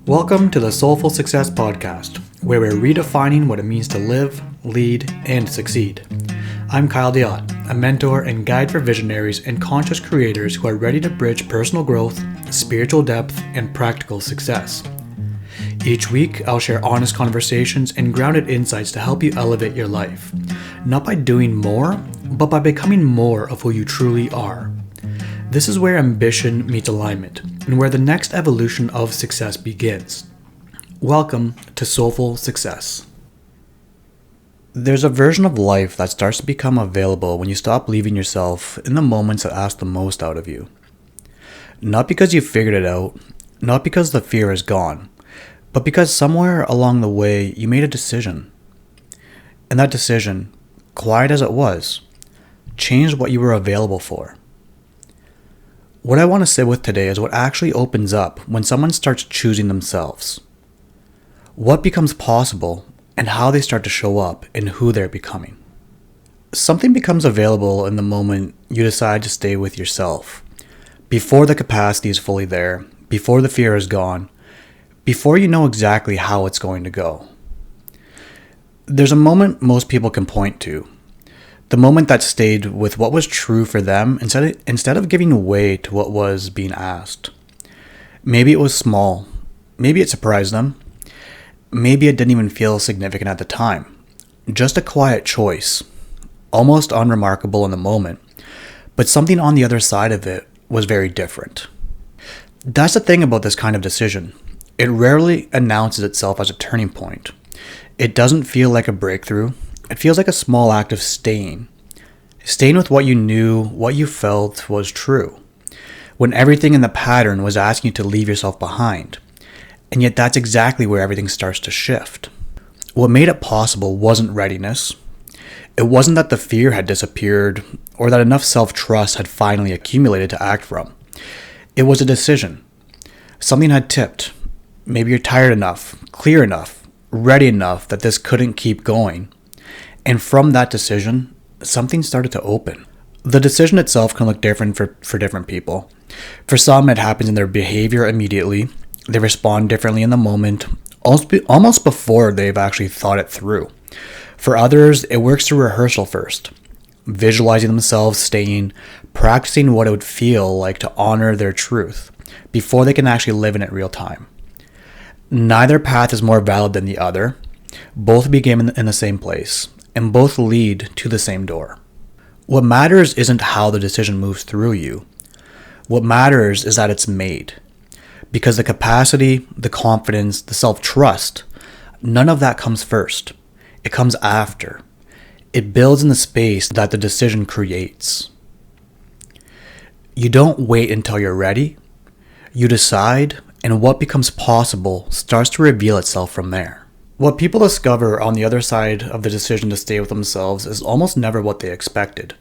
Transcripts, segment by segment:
Welcome to the Soulful Success Podcast, where we're redefining what it means to live, lead, and succeed. I'm Kyle Diot, a mentor and guide for visionaries and conscious creators who are ready to bridge personal growth, spiritual depth, and practical success. Each week, I'll share honest conversations and grounded insights to help you elevate your life, not by doing more, but by becoming more of who you truly are. This is where ambition meets alignment, and where the next evolution of success begins. Welcome to Soulful Success. There's a version of life that starts to become available when you stop leaving yourself in the moments that ask the most out of you. Not because you figured it out, not because the fear is gone, but because somewhere along the way you made a decision. And that decision, quiet as it was, changed what you were available for. What I want to sit with today is what actually opens up when someone starts choosing themselves. What becomes possible and how they start to show up in who they're becoming. Something becomes available in the moment you decide to stay with yourself. Before the capacity is fully there, before the fear is gone, before you know exactly how it's going to go. There's a moment most people can point to. The moment that stayed with what was true for them instead of giving way to what was being asked. Maybe it was small. Maybe it surprised them. Maybe it didn't even feel significant at the time. Just a quiet choice. Almost unremarkable in the moment. But something on the other side of it was very different. That's the thing about this kind of decision. It rarely announces itself as a turning point. It doesn't feel like a breakthrough. It feels like a small act of staying. Staying with what you knew, what you felt was true. When everything in the pattern was asking you to leave yourself behind. And yet that's exactly where everything starts to shift. What made it possible wasn't readiness. It wasn't that the fear had disappeared or that enough self-trust had finally accumulated to act from. It was a decision. Something had tipped. Maybe you're tired enough, clear enough, ready enough that this couldn't keep going. And from that decision, something started to open. The decision itself can look different for different people. For some, it happens in their behavior immediately. They respond differently in the moment, almost before they've actually thought it through. For others, it works through rehearsal first. Visualizing themselves staying, practicing what it would feel like to honor their truth before they can actually live in it real time. Neither path is more valid than the other. Both begin in the same place. And both lead to the same door. What matters isn't how the decision moves through you. What matters is that it's made. Because the capacity, the confidence, the self-trust, none of that comes first. It comes after. It builds in the space that the decision creates. You don't wait until you're ready. You decide, and what becomes possible starts to reveal itself from there. What people discover on the other side of the decision to stay with themselves is almost never what they expected,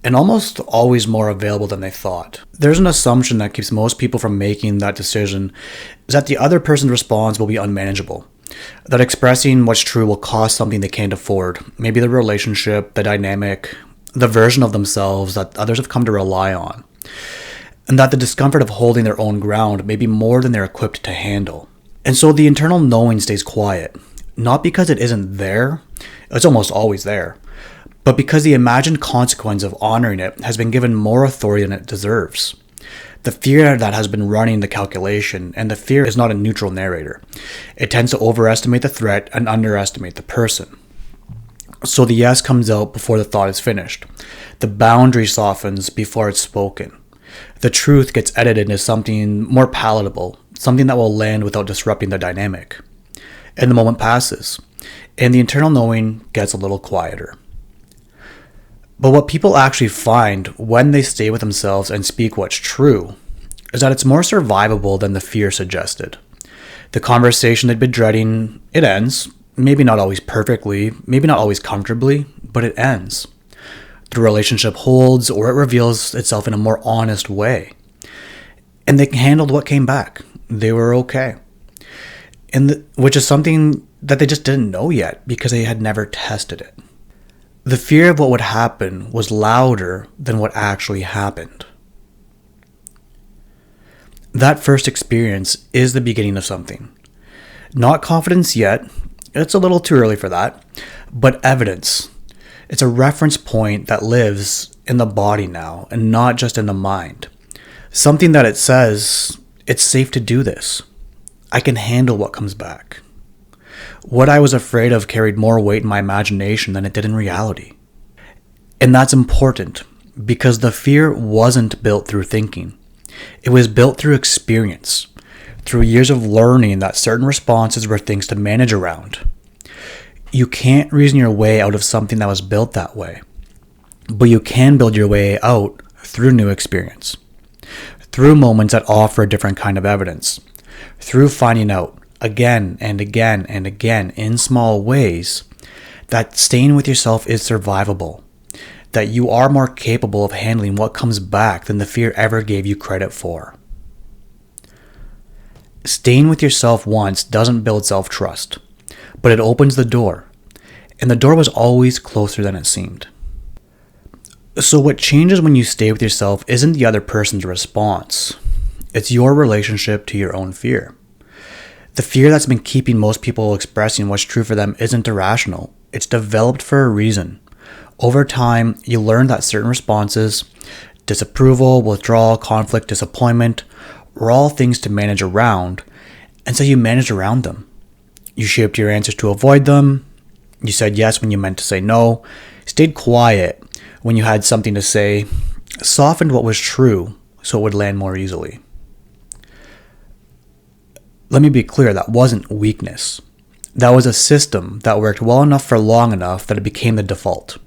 and almost always more available than they thought. There's an assumption that keeps most people from making that decision is that the other person's response will be unmanageable, that expressing what's true will cost something they can't afford, maybe the relationship, the dynamic, the version of themselves that others have come to rely on, and that the discomfort of holding their own ground may be more than they're equipped to handle. And so the internal knowing stays quiet, not because it isn't there, it's almost always there, but because the imagined consequence of honoring it has been given more authority than it deserves. The fear that has been running the calculation, and the fear is not a neutral narrator. It tends to overestimate the threat and underestimate the person. So the yes comes out before the thought is finished. The boundary softens before it's spoken. The truth gets edited into something more palatable, something that will land without disrupting the dynamic. And the moment passes, and the internal knowing gets a little quieter. But what people actually find when they stay with themselves and speak what's true is that it's more survivable than the fear suggested. The conversation they'd been dreading, it ends. Maybe not always perfectly, maybe not always comfortably, but it ends. The relationship holds, or it reveals itself in a more honest way. And they handled what came back. They were okay. Which is something that they just didn't know yet because they had never tested it. The fear of what would happen was louder than what actually happened. That first experience is the beginning of something. Not confidence yet, it's a little too early for that, but evidence. It's a reference point that lives in the body now and not just in the mind. Something that it says, it's safe to do this. I can handle what comes back. What I was afraid of carried more weight in my imagination than it did in reality. And that's important because the fear wasn't built through thinking. It was built through experience, through years of learning that certain responses were things to manage around. You can't reason your way out of something that was built that way, but you can build your way out through new experience, through moments that offer a different kind of evidence, through finding out again and again and again in small ways that staying with yourself is survivable, that you are more capable of handling what comes back than the fear ever gave you credit for. Staying with yourself once doesn't build self-trust, but it opens the door, and the door was always closer than it seemed. So what changes when you stay with yourself isn't the other person's response. It's your relationship to your own fear. The fear that's been keeping most people expressing what's true for them isn't irrational. It's developed for a reason. Over time, you learn that certain responses, disapproval, withdrawal, conflict, disappointment, were all things to manage around, and so you managed around them. You shaped your answers to avoid them. You said yes when you meant to say no, stayed quiet when you had something to say, softened what was true so it would land more easily. Let me be clear, that wasn't weakness. That was a system that worked well enough for long enough that it became the default.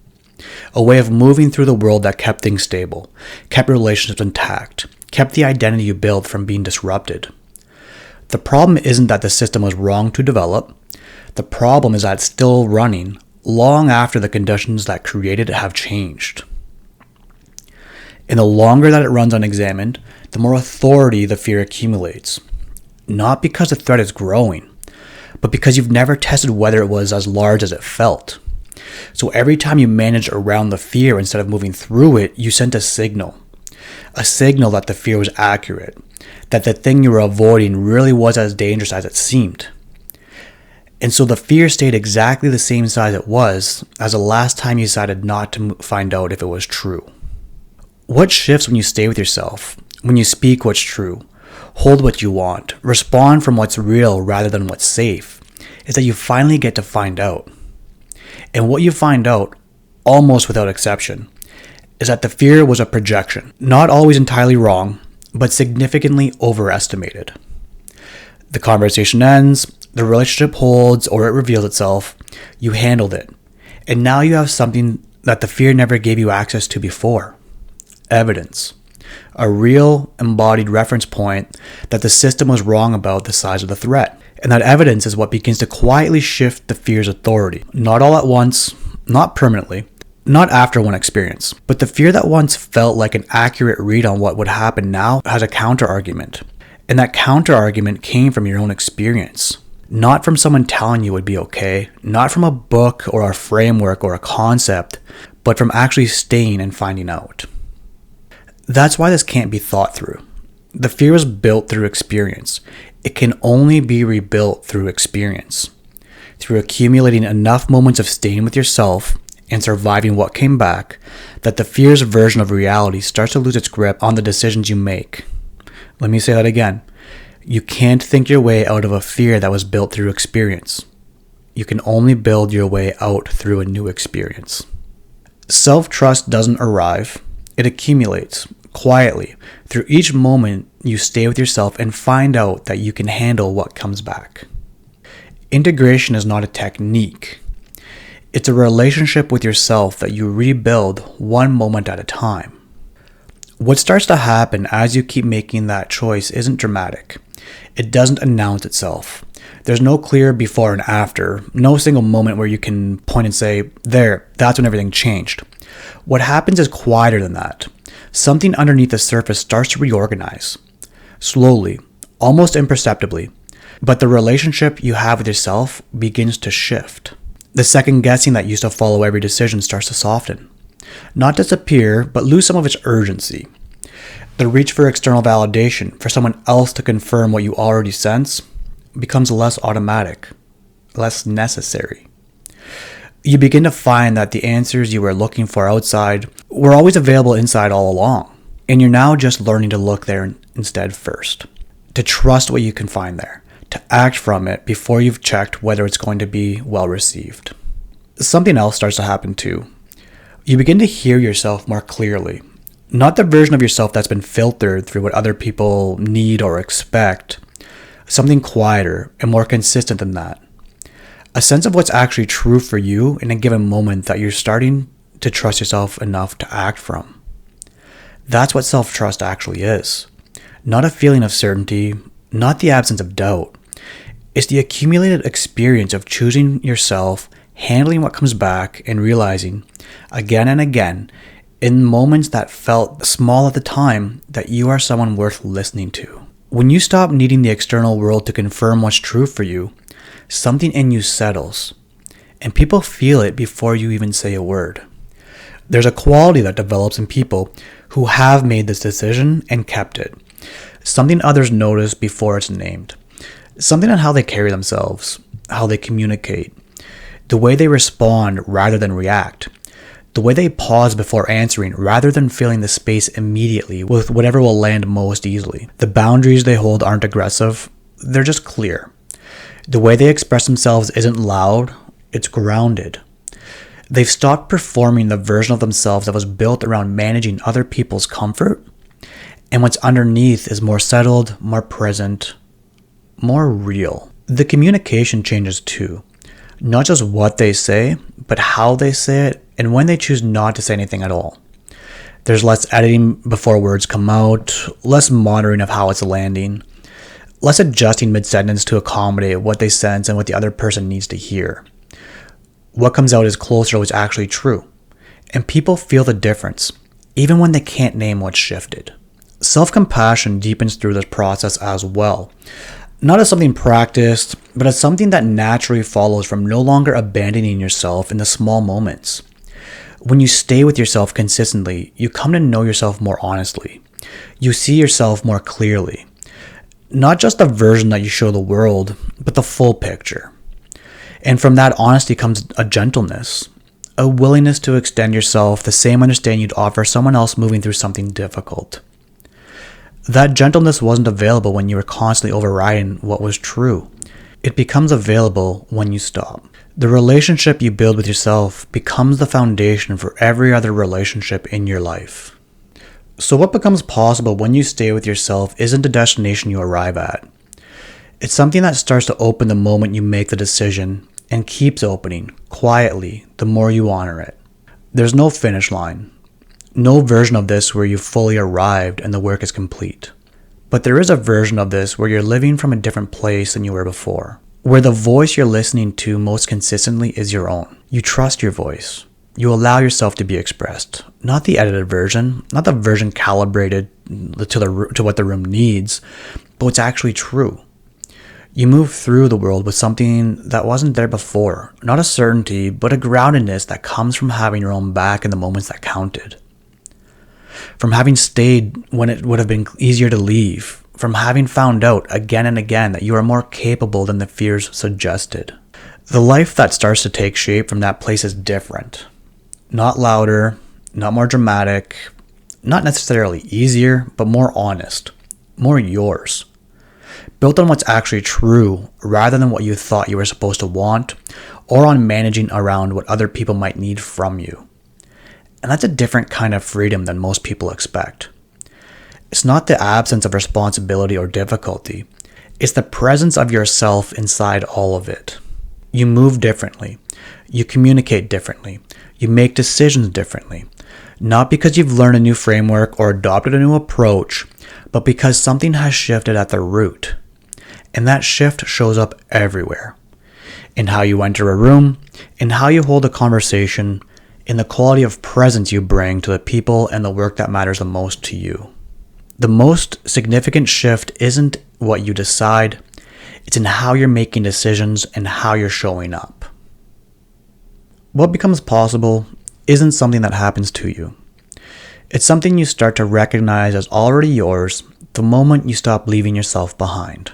A way of moving through the world that kept things stable, kept relationships intact, kept the identity you built from being disrupted. The problem isn't that the system was wrong to develop. The problem is that it's still running long after the conditions that created it have changed. And the longer that it runs unexamined, the more authority the fear accumulates. Not because the threat is growing, but because you've never tested whether it was as large as it felt. So every time you managed around the fear instead of moving through it, you sent a signal that the fear was accurate, that the thing you were avoiding really was as dangerous as it seemed. And so the fear stayed exactly the same size it was as the last time you decided not to find out if it was true. What shifts when you stay with yourself, when you speak what's true, hold what you want, respond from what's real rather than what's safe, is that you finally get to find out. And what you find out, almost without exception, is that the fear was a projection, not always entirely wrong, but significantly overestimated. The conversation ends, the relationship holds, or it reveals itself, you handled it, and now you have something that the fear never gave you access to before. Evidence. A real, embodied reference point that the system was wrong about the size of the threat. And that evidence is what begins to quietly shift the fear's authority. Not all at once, not permanently, not after one experience. But the fear that once felt like an accurate read on what would happen now has a counter-argument. And that counter-argument came from your own experience. Not from someone telling you it would be okay, not from a book or a framework or a concept, but from actually staying and finding out. That's why this can't be thought through. The fear was built through experience. It can only be rebuilt through experience. Through accumulating enough moments of staying with yourself and surviving what came back, that the fear's version of reality starts to lose its grip on the decisions you make. Let me say that again. You can't think your way out of a fear that was built through experience. You can only build your way out through a new experience. Self-trust doesn't arrive. It accumulates quietly through each moment you stay with yourself and find out that you can handle what comes back. Integration is not a technique. It's a relationship with yourself that you rebuild one moment at a time. What starts to happen as you keep making that choice isn't dramatic. It doesn't announce itself. There's no clear before and after, no single moment where you can point and say, there, that's when everything changed. What happens is quieter than that. Something underneath the surface starts to reorganize. Slowly, almost imperceptibly, but the relationship you have with yourself begins to shift. The second guessing that used to follow every decision starts to soften. Not disappear, but lose some of its urgency. The reach for external validation, for someone else to confirm what you already sense, becomes less automatic, less necessary. You begin to find that the answers you were looking for outside were always available inside all along, and you're now just learning to look there instead first, to trust what you can find there, to act from it before you've checked whether it's going to be well received. Something else starts to happen too. You begin to hear yourself more clearly. Not the version of yourself that's been filtered through what other people need or expect. Something quieter and more consistent than that. A sense of what's actually true for you in a given moment that you're starting to trust yourself enough to act from. That's what self-trust actually is. Not a feeling of certainty, not the absence of doubt. It's the accumulated experience of choosing yourself, handling what comes back, and realizing, again and again, in moments that felt small at the time, that you are someone worth listening to. When you stop needing the external world to confirm what's true for you, something in you settles, and people feel it before you even say a word. There's a quality that develops in people who have made this decision and kept it. Something others notice before it's named. Something on how they carry themselves, how they communicate, the way they respond rather than react, the way they pause before answering rather than filling the space immediately with whatever will land most easily. The boundaries they hold aren't aggressive, they're just clear. The way they express themselves isn't loud, it's grounded. They've stopped performing the version of themselves that was built around managing other people's comfort, and what's underneath is more settled, more present, more real. The communication changes too. Not just what they say, but how they say it, and when they choose not to say anything at all. There's less editing before words come out, less monitoring of how it's landing, less adjusting mid-sentence to accommodate what they sense and what the other person needs to hear. What comes out is closer to what's actually true, and people feel the difference, even when they can't name what's shifted. Self-compassion deepens through this process as well. Not as something practiced, but as something that naturally follows from no longer abandoning yourself in the small moments. When you stay with yourself consistently, you come to know yourself more honestly. You see yourself more clearly. Not just the version that you show the world, but the full picture. And from that honesty comes a gentleness, a willingness to extend yourself the same understanding you'd offer someone else moving through something difficult. That gentleness wasn't available when you were constantly overriding what was true. It becomes available when you stop. The relationship you build with yourself becomes the foundation for every other relationship in your life. So what becomes possible when you stay with yourself isn't a destination you arrive at. It's something that starts to open the moment you make the decision and keeps opening quietly the more you honor it. There's no finish line. No version of this where you've fully arrived and the work is complete. But there is a version of this where you're living from a different place than you were before. Where the voice you're listening to most consistently is your own. You trust your voice. You allow yourself to be expressed. Not the edited version, not the version calibrated to what the room needs, but what's actually true. You move through the world with something that wasn't there before. Not a certainty, but a groundedness that comes from having your own back in the moments that counted. From having stayed when it would have been easier to leave. From having found out again and again that you are more capable than the fears suggested. The life that starts to take shape from that place is different. Not louder, not more dramatic, not necessarily easier, but more honest, more yours. Built on what's actually true rather than what you thought you were supposed to want, or on managing around what other people might need from you. And that's a different kind of freedom than most people expect. It's not the absence of responsibility or difficulty. It's the presence of yourself inside all of it. You move differently. You communicate differently. You make decisions differently. Not because you've learned a new framework or adopted a new approach, but because something has shifted at the root. And that shift shows up everywhere. In how you enter a room, in how you hold a conversation, in the quality of presence you bring to the people and the work that matters the most to you. The most significant shift isn't what you decide, it's in how you're making decisions and how you're showing up. What becomes possible isn't something that happens to you. It's something you start to recognize as already yours the moment you stop leaving yourself behind.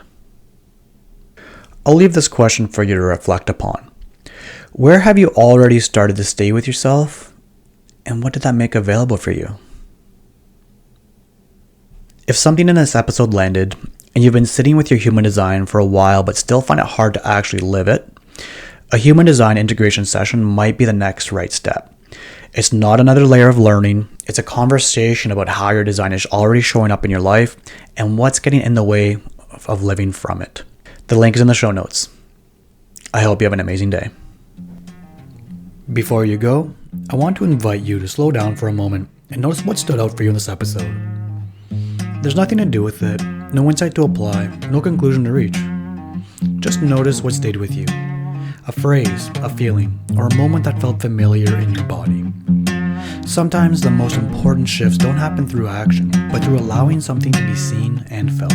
I'll leave this question for you to reflect upon. Where have you already started to stay with yourself, and what did that make available for you? If something in this episode landed, and you've been sitting with your human design for a while but still find it hard to actually live it, a human design integration session might be the next right step. It's not another layer of learning, it's a conversation about how your design is already showing up in your life and what's getting in the way of living from it. The link is in the show notes. I hope you have an amazing day. Before you go, I want to invite you to slow down for a moment and notice what stood out for you in this episode. There's nothing to do with it, no insight to apply, no conclusion to reach. Just notice what stayed with you. A phrase, a feeling, or a moment that felt familiar in your body. Sometimes the most important shifts don't happen through action, but through allowing something to be seen and felt.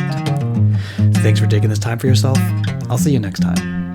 Thanks for taking this time for yourself. I'll see you next time.